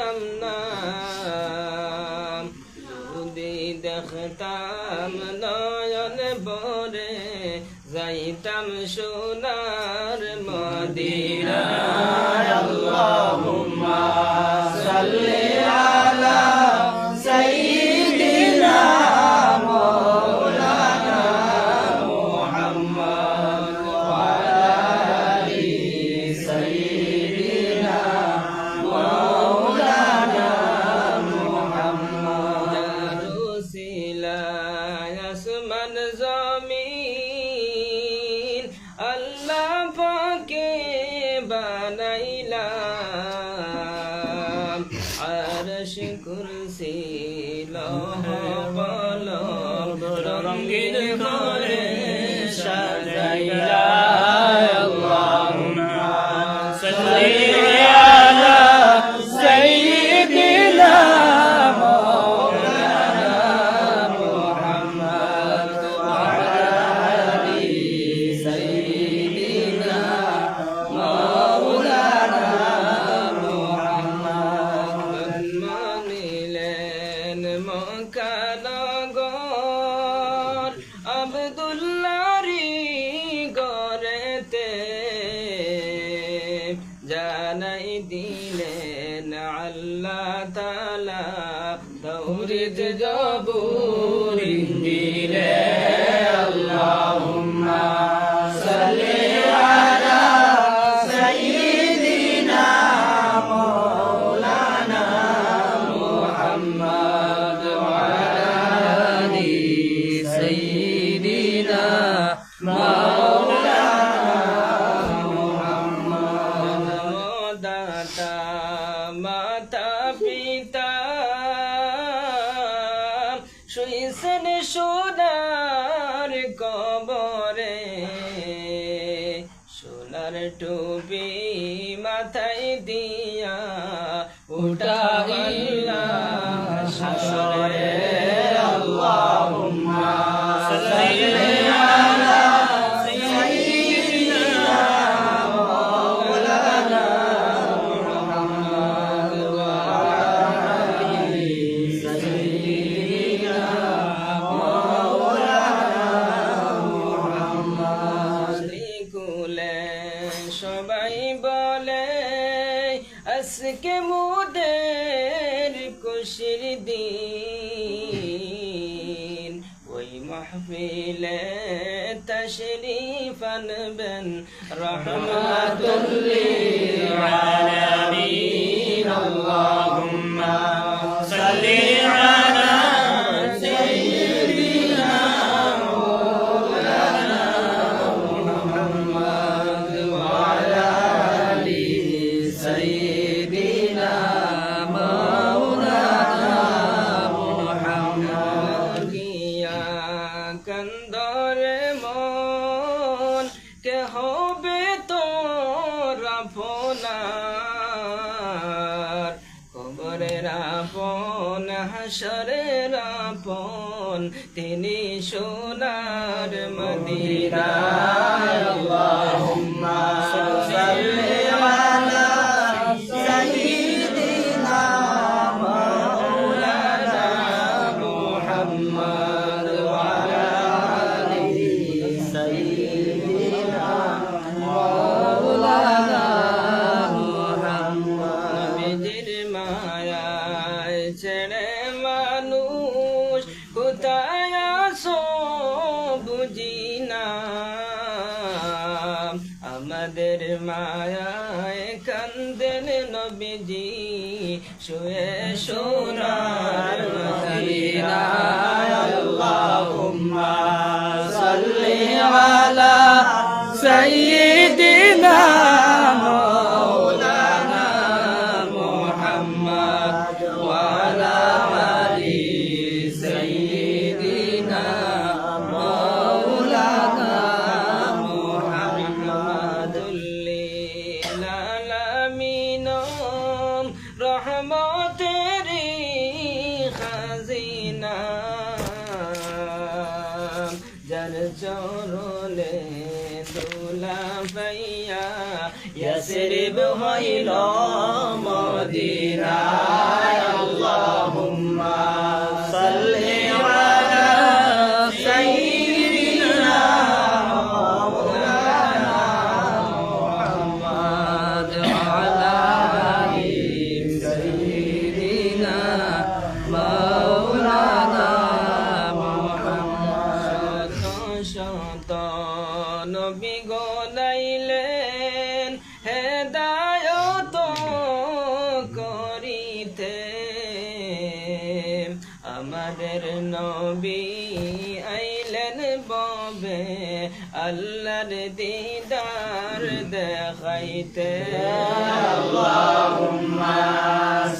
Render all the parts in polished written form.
পাইতাম না যদি দেখতাম নয়ন ভরে যাইতাম সোনার মদিনায় আল্লাহুম্মা সাল্লি আলা সাইয়্যিদিনা মাওলানা মুহাম্মদ ওয়া আলা আলি সাইয়্যিদিনা মাওলানা মুহাম্মদ রসিলায় আসমান জমিন আল্লাহ পাকে বানাইলাম আরশ কুরসি লৌহ কলম রঙিন করে সাজাইলাম আল্লাহুম্মা সাল্লি আলা সাইয়্যিদিনা মাওলানা মুহাম্মদ ওয়া আলা আলি সাইয়্যিদিনা মাওলানা মুহাম্মদ মানিলেন মক্কা নগর আব্দুল্লাহরি গরেতে জানাই দিলেন আল্লাহ তাআলা তাওরীত জবুর ইনজিলে আল্লাহুম্মা সাল্লি আলা সাইয়্যিদিনা মাওলানা মুহাম্মদ ওয়া আলা আলি সাইয়্যিদিনা মাওলানা মুহাম্মদ দাতা মাতা পিতা শুইছেন সোনার কবরে সোনার টুপি মাথায় দিয়া উঠাইলা হাসরে আল্লাহুম্মা সাল্লি আলা সাইয়্যিদিনা মাওলানা মুহাম্মদ ওয়া আলা আলি সাইয়্যিদিনা মাওলানা মুহাম্মদ কুলে সবাই বলে আজকে মোদের খুশির দিন ওই মাহফিলে তাশরীফ আনবেন রাহমাতুল লিল আলামিন আল্লাহুম্মা সাল্লি আলা সাইয়্যিদিনা মাওলানা মুহাম্মদ ওয়া আলা আলি সাইয়্যিদিনা মাওলানা মুহাম্মদ কিয়া কন্দরে মন কে হবে তোর আপনার কবরের আপন হাসরের আপন তিনি সোনার মদিনায় আল্লাহুম্মা সাল্লি আলা সাইয়্যিদিনা মাওলানা মুহাম্মদ ওয়া আলা আলি সাইয়্যিদিনা মাওলানা মুহাম্মদ নবীজির মায়ায় ছেড়ে মানুষ কোথায় আসো বুঝি না আমাদের মায়ায় কান্দেন নবীজি শুয়ে সোনার মদিনায় আল্লাহুম্মা সাল্লি আলা সাইয়্যিদিনা মাওলানা মুহাম্মদ ওয়া আলা আলি সাইয়্যিদিনা মাওলানা মুহাম্মাদুল লিল আলামিন রহমতেরি খাজিনা যার চরণে দোলা পাইয়া ইয়াসরিব হইল মদিনা। প্যারের নবী আইলেন ববে আল্লাহর দিদার দেখাইতে আল্লাহুম্মা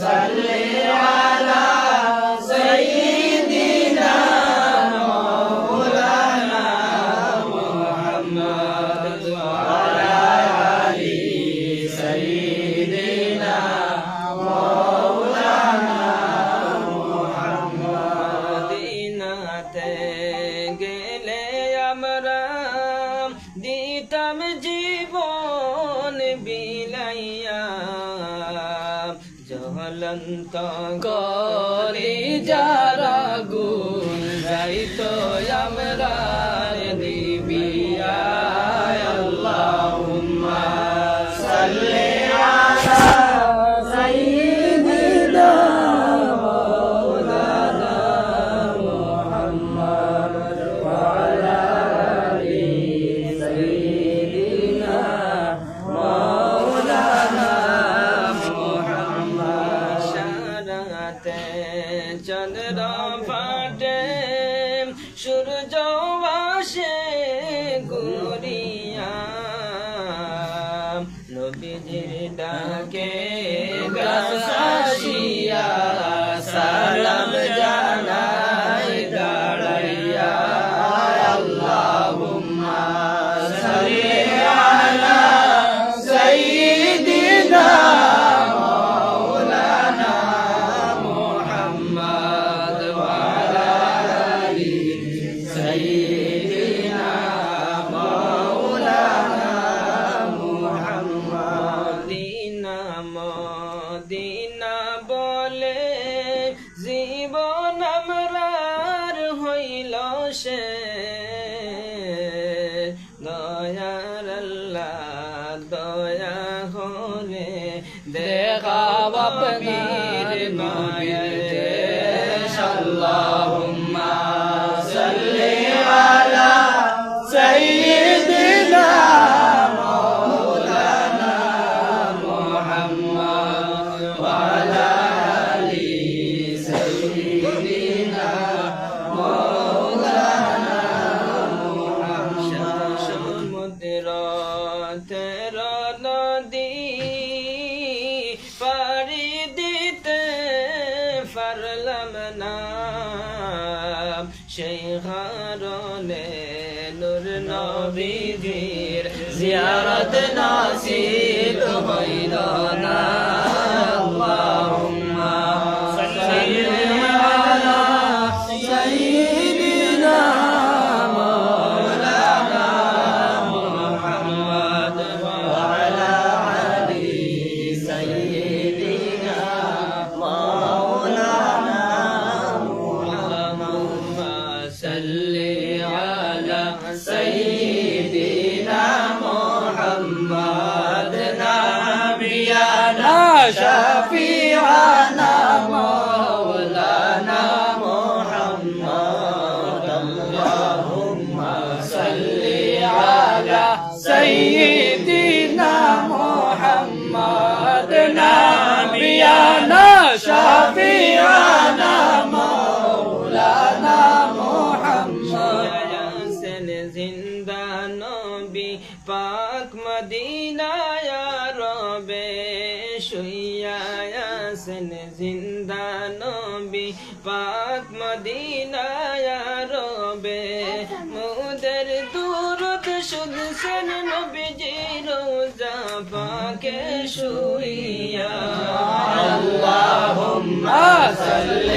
সাল্লি আলা সাইয়্যিদিনা মাওলানা মুহাম্মদ ওয়া আলা আলি সাইয়্যিদিনা মাওলানা মুহাম্মদ। মদিনাতে গেলে আমরা দিতাম জীবন বিলাইয়া জ্বলন্ত কলিজার আগুন যাইতো আমরা নিবিয়া আল্লাহুম্মা সাল্লি আলা সাইয়্যিদিনা মাওলানা মুহাম্মদ ওয়া আলা আলি সাইয়্যিদিনা মাওলানা মুহাম্মদ। সারাতে চন্দ্র ফাটে সূর্য আসে ঘুরিয়া নবীজির ডাকে গাছাশিয়া সালাম জানাই দাঁড়াইয়া আল্লাহুম্মা সাল্লি আলা সাইয়্যিদিনা মাওলানা মুহাম্মদ ওয়া আলা আলি সাইয়্যিদিনা মাওলানা মুহাম্মদ। মদিনা মদিনা বলে জীবন আমরার হইল সে দয়ার আল্লাহ দয়া হলে দেখাব পীর মায়ের দেশ আল্লাহুম্মা সাল্লি আলা সাইয়্যিদিনা মাওলানা মুহাম্মদ ওয়া আলা আলি সাইয়্যিদিনা মাওলানা মুহাম্মদ। সমুদ্র তের নদী পাড়ি দিতে পারলাম না সেই কারণে নূর নবীজির জিয়ারত নাসিব হইল না আল্লাহুম্মা সাল্লি আলা সাইয়্যিদিনা মাওলানা মুহাম্মদ ওয়া আলা আলি সাইয়্যিদিনা মাওলানা মুহাম্মদ। সাল্লি আলা সাইয়্যিদিনা محمد نبينا شفيعنا مولانا محمد اللهم صل على سيدنا محمد نبينا شفيعنا مولانا محمد यासन जिंदा नबी पाक मदीना या रबे शुया यासन जिंदा नबी पाक मदीना या रबे मुदर दूरत शुद सन नबी जी रोजा पाके शुया اللهم صل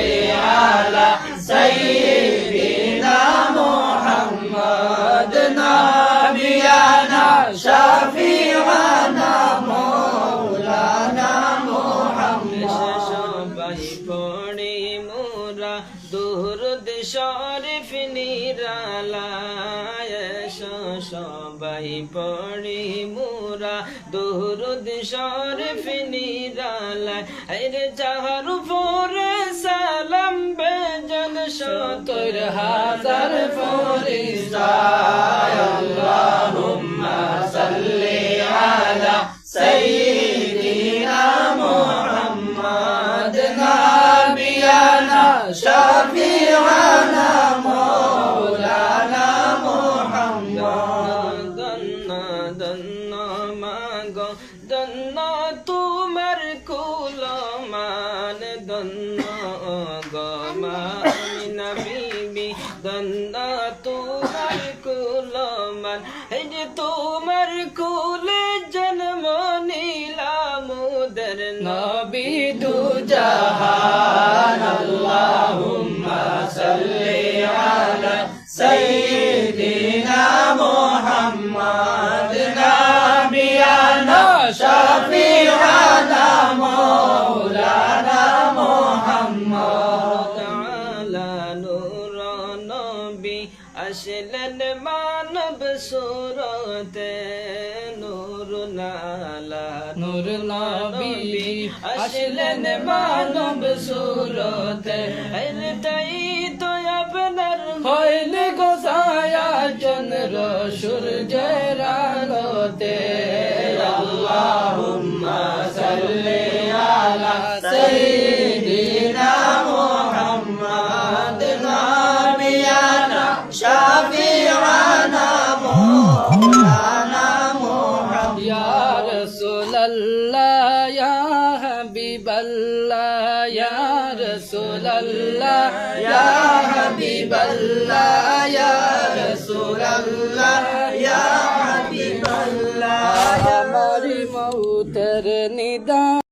على سيدنا محمد نبينا شفيعنا مولانا محمد সবাই পড়ে মোরা দুরুদ শরীফ নিরালায় সবাই পড়ে মোরা দুরুদ শরীফ নিরালায় আরে যাহার উপরে সালাম বেজন 70,000 ফেরেশতা আল্লাহুম্মা সাল্লি আলা সাইয়্যিদিনা মুহাম্মদ নাবিয়ানা শাফি'আনা জান দন্ন গমা আমিনা বিবি দন্ন তোমার কুলমান এই যে তোমার কুলে জন্ম নিলাম মোদের নবী দু জাহান আল্লাহুম্মা সাল্লি আলা সাইয়্যিদিনা মুহাম্মাদ নাবিয়ানা শাফিআনা মাওলানা মুহাম্মদ তাআলা নূর নবী আসলেন মানব সুরতে নূর নালা নূর নবী আসলেন মানব সুরতে তাই তো আপনার হইলে গো ছায়া চন্দ্র সূর্যের আলোতে আল্লাহুম্মা সাল্লি আলা সাইয়্যিদিনা মুহাম্মাদ নাবিয়ানা শাফিআনা মাওলানা মুহাম্মদ ইয়া রাসূলুল্লাহ ইয়া হাবিবাল্লাহ ইয়া রাসূলুল্লাহ ইয়া হাবিবাল্লাহ ইয়া রাসূলুল্লাহ ইয়া হাবিবাল্লাহ আমার মৌতের নিদা